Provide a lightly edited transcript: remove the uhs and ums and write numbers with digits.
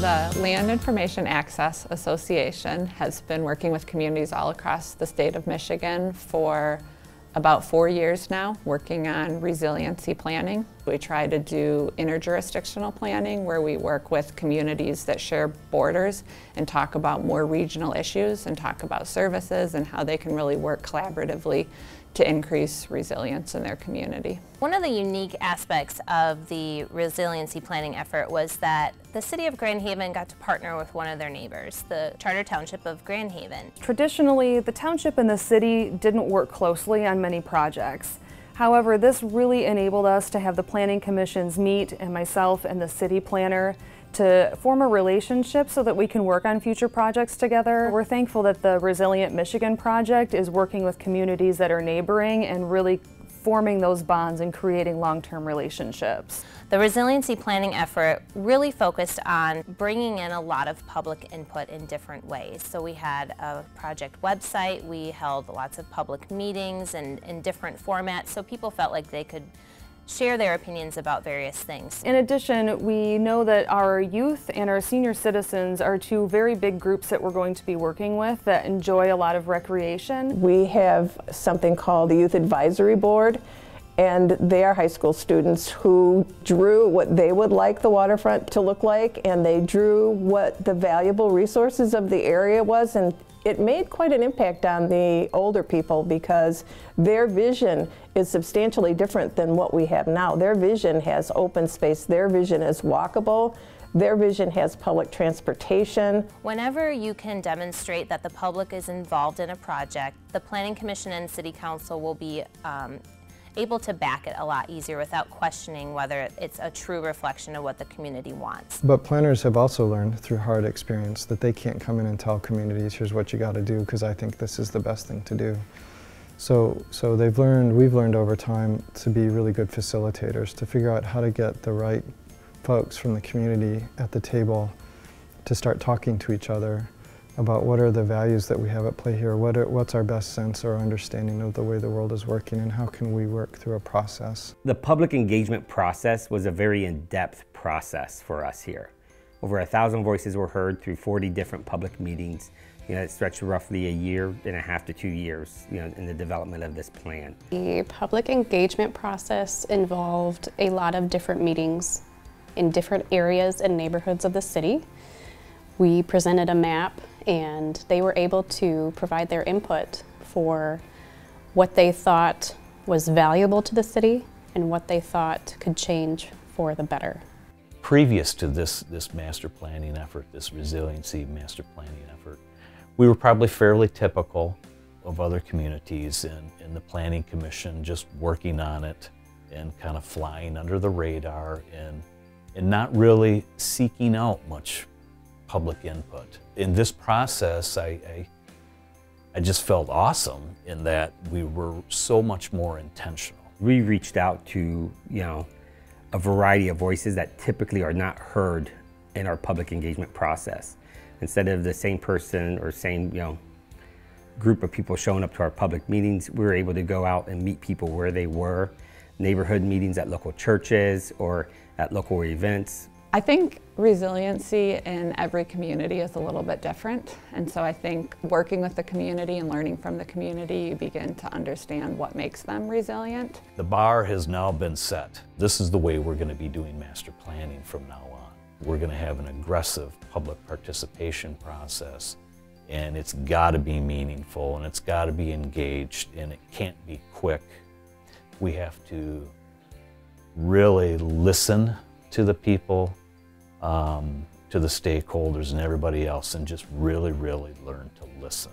The Land Information Access Association has been working with communities all across the state of Michigan for about 4 years now, working on resiliency planning. We try to do interjurisdictional planning where we work with communities that share borders and talk about more regional issues and talk about services and how they can really work collaboratively to increase resilience in their community. One of the unique aspects of the resiliency planning effort was that the city of Grand Haven got to partner with one of their neighbors, the Charter Township of Grand Haven. Traditionally, the township and the city didn't work closely on many projects. However, this really enabled us to have the planning commissions meet and myself and the city planner to form a relationship so that we can work on future projects together. We're thankful that the Resilient Michigan project is working with communities that are neighboring and really forming those bonds and creating long-term relationships. The resiliency planning effort really focused on bringing in a lot of public input in different ways. So we had a project website, we held lots of public meetings and in different formats so people felt like they could share their opinions about various things. In addition, we know that our youth and our senior citizens are two very big groups that we're going to be working with that enjoy a lot of recreation. We have something called the Youth Advisory Board, and they are high school students who drew what they would like the waterfront to look like, and they drew what the valuable resources of the area was, and it made quite an impact on the older people because their vision is substantially different than what we have now. Their vision has open space, their vision is walkable, their vision has public transportation. Whenever you can demonstrate that the public is involved in a project, the Planning Commission and City Council will be able to back it a lot easier without questioning whether it's a true reflection of what the community wants. But planners have also learned through hard experience that they can't come in and tell communities, here's what you got to do because I think this is the best thing to do. So we've learned over time to be really good facilitators, to figure out how to get the right folks from the community at the table to start talking to each other about what are the values that we have at play here, what's our best sense or understanding of the way the world is working, and how can we work through a process. The public engagement process was a very in-depth process for us here. Over 1,000 voices were heard through 40 different public meetings. It stretched roughly 1.5 years to 2 years, in the development of this plan. The public engagement process involved a lot of different meetings in different areas and neighborhoods of the city. We presented a map and they were able to provide their input for what they thought was valuable to the city and what they thought could change for the better. Previous to this master planning effort, this resiliency master planning effort, we were probably fairly typical of other communities in the Planning Commission, just working on it and kind of flying under the radar and not really seeking out much public input. In this process, I just felt awesome in that we were so much more intentional. We reached out to, a variety of voices that typically are not heard in our public engagement process. Instead of the same person or same, group of people showing up to our public meetings, we were able to go out and meet people where they were, neighborhood meetings at local churches or at local events. I think resiliency in every community is a little bit different, and so I think working with the community and learning from the community, you begin to understand what makes them resilient. The bar has now been set. This is the way we're going to be doing master planning from now on. We're going to have an aggressive public participation process, and it's got to be meaningful and it's got to be engaged, and it can't be quick. We have to really listen to the people, to the stakeholders and everybody else, and just really, really learn to listen.